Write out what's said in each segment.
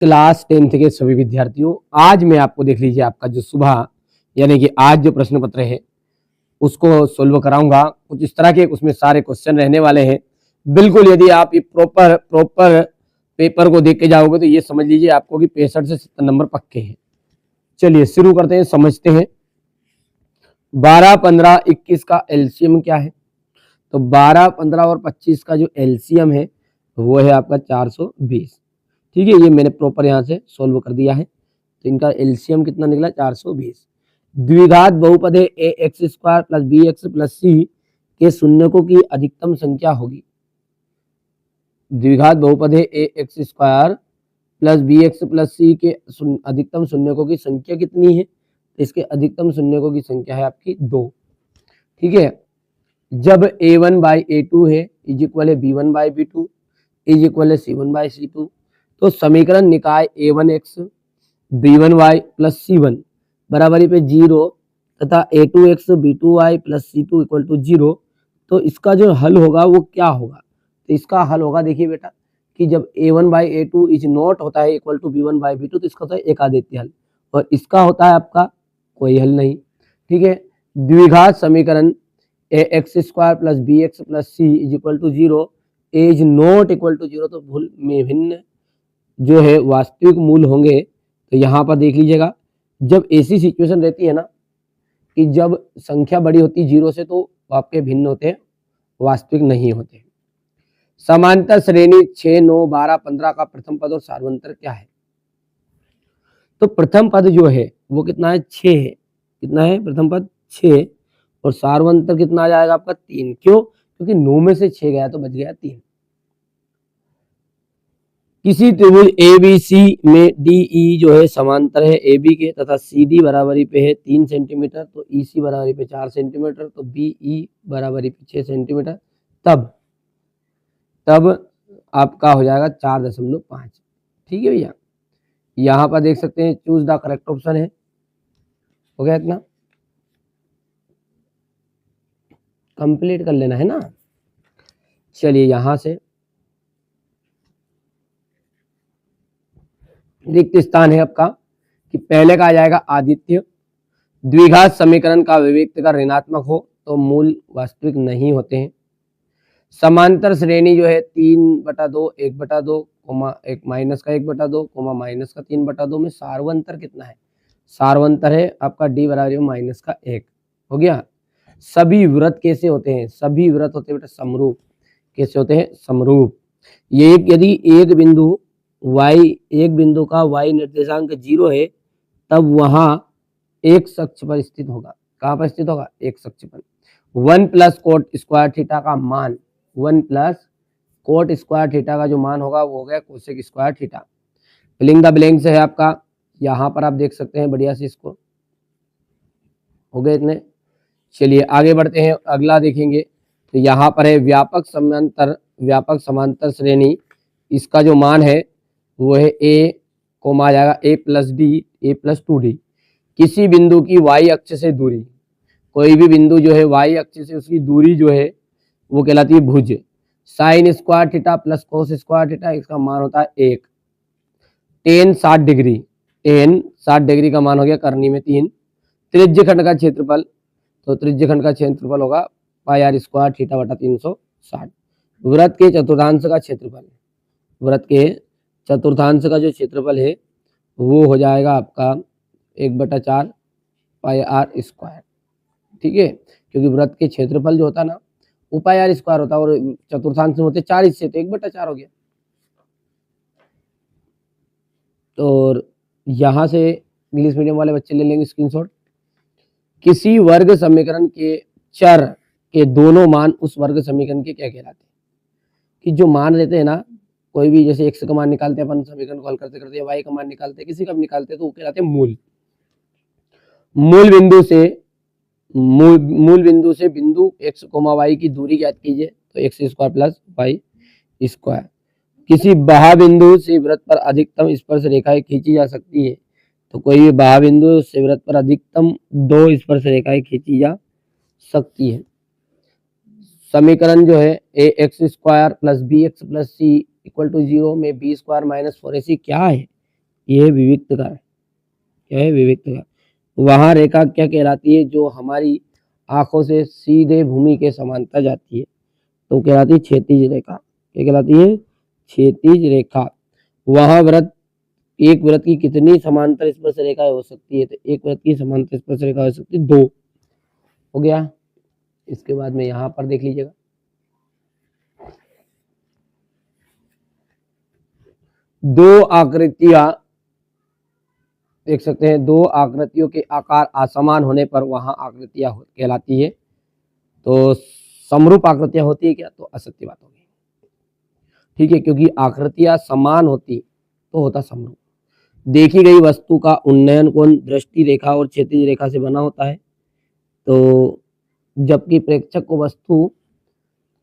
Class 10th के सभी विद्यार्थियों, आज मैं आपको देख लीजिए आपका जो सुबह यानी कि आज जो प्रश्न पत्र है उसको सोल्व कराऊंगा। कुछ इस तरह के उसमें सारे क्वेश्चन रहने वाले हैं। बिल्कुल यदि आप ये प्रॉपर पेपर को देख के जाओगे तो ये समझ लीजिए आपको कि 65 से 70 नंबर पक्के हैं। चलिए शुरू करते हैं, समझते हैं। 12, 15, 21 का एलसीएम क्या है? तो 12, 15 और 25 का जो एलसीएम है वो है आपका 420। ठीक है, ये मैंने प्रॉपर यहाँ से सोल्व कर दिया है। तो इनका एलसीएम कितना निकला? 420। द्विघात बहुपद है a x square plus b x plus c के शून्यकों की अधिकतम संख्या होगी। द्विघात बहुपद है a x square plus b x plus c के अधिकतम शून्यकों की संख्या कितनी है? तो इसके अधिकतम शून्यकों की संख्या है आपकी 2। ठीक है, जब a1 बाई a2 है इज इक्वल है b1 by b2 is equal है c1 बाई c2, तो समीकरण निकाय a1x b1y प्लस c1 बराबरी पे 0 तथा a2x b2y plus c2 equal to 0, तो इसका जो हल होगा वो क्या होगा? तो इसका हल होगा, देखिए बेटा, कि जब a1 by a2 is not होता है equal to b1 by b2 तो इसका होता है एकादित्य हल, और इसका होता है आपका कोई हल नहीं। ठीक है, द्विघात समीकरण a x square plus b x plus c is equal to 0 is not equal to 0, तो भूल में भिन्न जो है वास्तविक मूल होंगे। तो यहाँ पर देख लीजिएगा, जब ऐसी सिचुएशन रहती है ना कि जब संख्या बड़ी होती है 0 से, तो आपके भिन्न होते हैं, वास्तविक नहीं होते। समांतर श्रेणी 6, 9, 12, 15 का प्रथम पद और सार्वंतर क्या है? तो प्रथम पद जो है वो कितना है? 6 है। कितना है प्रथम पद? 6, और सार्वंतर कितना आ जाएगा आपका? 3। क्यों? क्योंकि 9 में से 6 गया तो बच गया 3। किसी त्रिभुज ABC में DE जो है समांतर है AB के तथा CD बराबरी पे है 3 सेंटीमीटर, तो EC बराबरी पे 4 सेंटीमीटर, तो BE बराबरी पे 6 सेंटीमीटर, तब आपका हो जाएगा 4.5। ठीक है भैया, यहाँ पर देख सकते हैं चूज द करेक्ट ऑप्शन है। हो गया इतना, कंप्लीट कर लेना है ना। चलिए यहाँ से रिक्त स्थान है आपका कि पहले का आ जाएगा आदित्य। द्विघात समीकरण का विवेक का ऋणात्मक हो तो मूल वास्तविक नहीं होते हैं। समांतर श्रेणी जो है 3/2, 1/2, एक माइनस का 1/2, माइनस का 3/2 में सार्वंतर कितना है? सार्वंतर है आपका डी बराबर माइनस का 1। हो गया। सभी वृत्त कैसे होते हैं? सभी वृत्त होते हैं बेटा समरूप। कैसे होते हैं? समरूप। ये यदि एक बिंदु का y निर्देशांक 0 है तब वहां एक अक्ष पर स्थित होगा। कहां पर स्थित होगा? एक अक्ष पर। 1 प्लस कोट स्क्वायर थीटा का मान, 1 प्लस कोट स्क्वायर थीटा का जो मान होगा वो हो गया cosec square theta. Filling the blanks है आपका, यहाँ पर आप देख सकते हैं बढ़िया से इसको। हो गए इतने। चलिए आगे बढ़ते हैं, अगला देखेंगे। तो यहाँ पर है व्यापक समांतर श्रेणी, इसका जो मान है वो है a कोमा आ जाएगा a plus D, a plus 2d। किसी बिंदु की y अक्ष से दूरी, कोई भी बिंदु जो है y अक्ष से उसकी दूरी जो है वो कहलाती है भुज। Sine square theta plus cos square theta, इसका मान होता है 1। टेन 60 डिग्री का मान हो गया करनी में 3। त्रिज्य खंड का क्षेत्रफल, तो त्रिज्य खंड का क्षेत्रफल होगा पाई आर स्क्वायर थीटा बटा 360। वृत्त के चतुर्थांश का क्षेत्रफल, वृत्त के चतुर्थांश का जो क्षेत्रफल है वो हो जाएगा आपका 1/4 पाई आर स्क्वायर। ठीक है, क्योंकि वृत्त के क्षेत्रफल जो होता है ना वो पाई आर स्क्वायर होता है, और चतुर्थांश में होते 4 हिस्से, तो 1/4 हो गया। तो यहाँ से इंग्लिश मीडियम वाले बच्चे ले लेंगे स्क्रीनशॉट। किसी वर्ग समीकरण के चर के दोनों मान उस वर्ग समीकरण के क्या कहलाते हैं? कि जो मान रहते हैं ना, कोई भी जैसे x का मान निकालते हैं अपन समीकरण को हल करते करते, या y का मान निकालते हैं, किसी का भी निकालते हैं, तो वो कहलाते हैं मूल। मूल बिंदु से बिंदु x, y की दूरी ज्ञात कीजिए, तो x square plus y square. किसी बाह्य बिंदु से वृत्त पर अधिकतम स्पर्श रेखाएं खींची जा सकती है, तो कोई भी बाह्य बिंदु से वृत्त पर अधिकतम 2 स्पर्श रेखाएं खींची जा सकती है। समीकरण जो है a x square plus b x plus c equal to 0 में बी स्क्वायर माइनस 4ac क्या है? ये विविक्त का है, क्या है, विविक्त का। वहां रेखा क्या कहलाती है, जो हमारी आंखों से सीधे भूमि के समांतर जाती है, तो कहलाती है क्षैतिज रेखा। क्या कहलाती है, क्षैतिज रेखा। वहां वृत्त, एक वृत्त की कितनी समांतर स्पर्श रेखाएं हो सकती है, तो एक वृत्त की समांतर स्पर्श रेखा हो सकती है 2। हो गया। इसके बाद में यहां पर देख लीजिएगा, दो आकृतियां देख सकते हैं, दो आकृतियों के आकार असमान होने पर वहां आकृतियां कहलाती है। तो समरूप आकृतियां होती है क्या, तो असत्य बात होगी, ठीक है, क्योंकि आकृतियां समान होती तो होता समरूप। देखी गई वस्तु का उन्नयन कोण दृष्टि रेखा और क्षैतिज रेखा से बना होता है। तो जबकि प्रेक्षक को वस्तु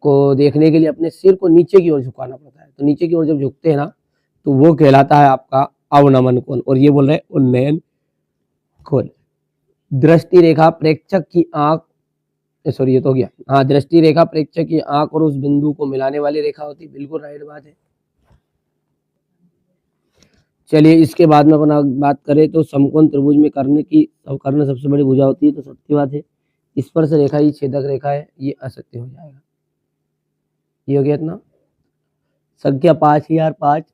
को देखने के लिए अपने सिर को नीचे की ओर झुकाना पड़ता है, तो नीचे की ओर जब झुकते हैं ना, तो वो कहलाता है आपका अवनमन कोण, और ये बोल रहे हैं उन्नयन कोण। दृष्टि रेखा प्रेक्षक की आंख, सॉरी ये तो हो गया, हाँ, दृष्टि रेखा प्रेक्षक की आंख और उस बिंदु को मिलाने वाली रेखा होती है, बिल्कुल राइट बात है। चलिए इसके बाद में अपना बात करें तो समकोण त्रिभुज में कर्ण सबसे बड़ी भुजा होती है, तो सत्य बात है। स्पर्श रेखा ही छेदक रेखा है, ये असत्य हो जाएगा। ये हो गया इतना। संख्या 5005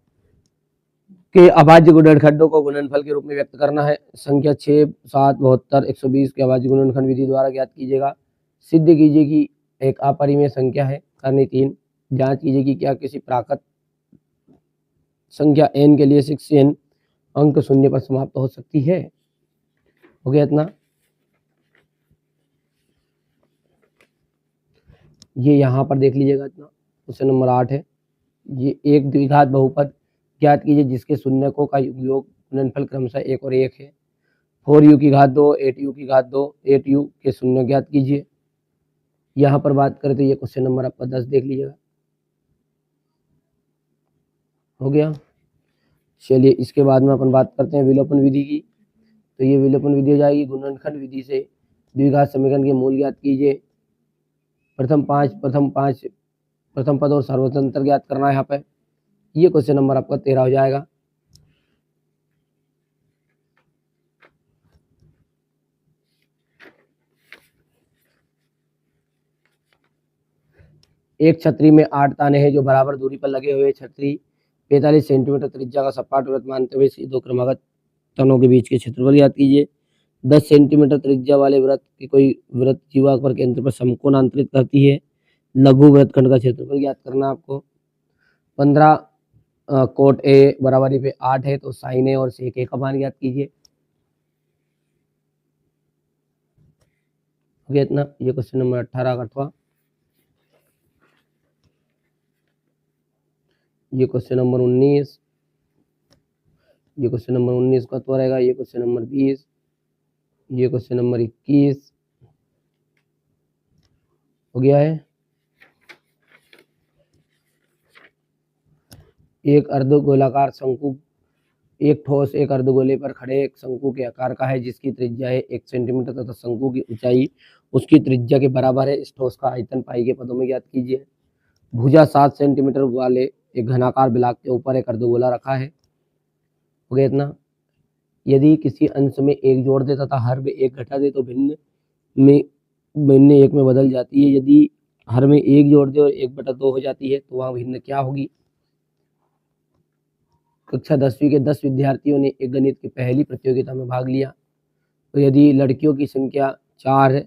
के अभाज्य गुणनखंडों को गुणनफल के रूप में व्यक्त करना है। संख्या 6, 7, 72, 120 के अभाज्य गुणनखंड विधि द्वारा ज्ञात कीजिएगा। सिद्ध कीजिए कि एक अपरिमेय संख्या है। करनी 3, जांच कीजिए कि क्या किसी प्राकृत संख्या n के लिए 6n अंक शून्य पर समाप्त हो सकती है। हो गया इतना। ये यहाँ पर देख लीजिएगा इतना, क्वेश्चन नंबर 8 है। ये एक द्विघात बहुपद ज्ञात कीजिए जिसके शून्यकों का योग गुणनफल क्रमशः 1 और 1 है। 4u की घात 2, 8u की घात 2, 8u के शून्य ज्ञात कीजिए। यहाँ पर बात करें तो ये क्वेश्चन नंबर आपका 10 देख लीजिएगा। हो गया। चलिए इसके बाद में अपन बात करते हैं विलोपन विधि की। तो ये विलोपन विधि हो जाएगी, गुणनखंड विधि से द्विघात समीकरण के मूल ज्ञात कीजिए। प्रथम पद और सर्वतंत्र ज्ञात करना है यहाँ पे। ये क्वेश्चन नंबर आपका 13 हो जाएगा। एक छतरी में 8 ताने हैं जो बराबर दूरी पर लगे हुए। छतरी 45 सेंटीमीटर त्रिज्या का सपाट वृत्त मानते हुए दो क्रमागत तनों के बीच के क्षेत्रफल ज्ञात कीजिए। 10 सेंटीमीटर त्रिज्या वाले वृत्त की कोई वृत्त जीवा पर केंद्र पर समकोण अंतरित करती है। लघु वृत्तखंड का क्षेत्रफल ज्ञात करना आपको। 15 कोट ए बराबरी पे 8 है, तो साइन ए और सेक ए का मान ज्ञात कीजिए। हो गया इतना। ये क्वेश्चन नंबर 18 का। ये क्वेश्चन नंबर 19, ये क्वेश्चन नंबर 19 का तो रहेगा। ये क्वेश्चन नंबर 20, ये क्वेश्चन नंबर 21 हो गया है। एक अर्धगोलाकार शंकु, एक ठोस एक अर्धगोले पर खड़े एक शंकु के आकार का है जिसकी त्रिज्या है 1 सेंटीमीटर तथा शंकु की ऊंचाई उसकी त्रिज्या के बराबर है। इस ठोस का आयतन पाई के पदों में ज्ञात कीजिए। भुजा 7 सेंटीमीटर वाले एक घनाकार ब्लॉक के ऊपर एक अर्धगोला रखा है। हो गया इतना। यदि किसी अंश में एक जोड़ दे तथा हर में एक घटा दे तो भिन्न एक में बदल जाती है। यदि हर में एक जोड़ दे और 1/2 हो जाती है तो वह भिन्न क्या होगी। कक्षा 10वीं के 10 विद्यार्थियों ने एक गणित की पहली प्रतियोगिता में भाग लिया। तो यदि लड़कियों की संख्या 4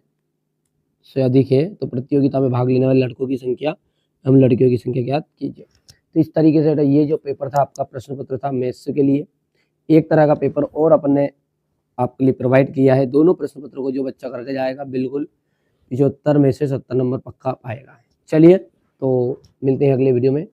से अधिक है तो प्रतियोगिता में भाग लेने वाले लड़कों की संख्या एवं लड़कियों की संख्या ज्ञात कीजिए। तो इस तरीके से ये जो पेपर था आपका प्रश्न पत्र था मैथ्स के लिए, एक तरह का पेपर और अपन ने आपके लिए प्रोवाइड किया है। दोनों प्रश्न पत्रों को जो बच्चा करके जाएगा बिल्कुल 75 में से 70 नंबर पक्का पाएगा। चलिए तो मिलते हैं अगले वीडियो में।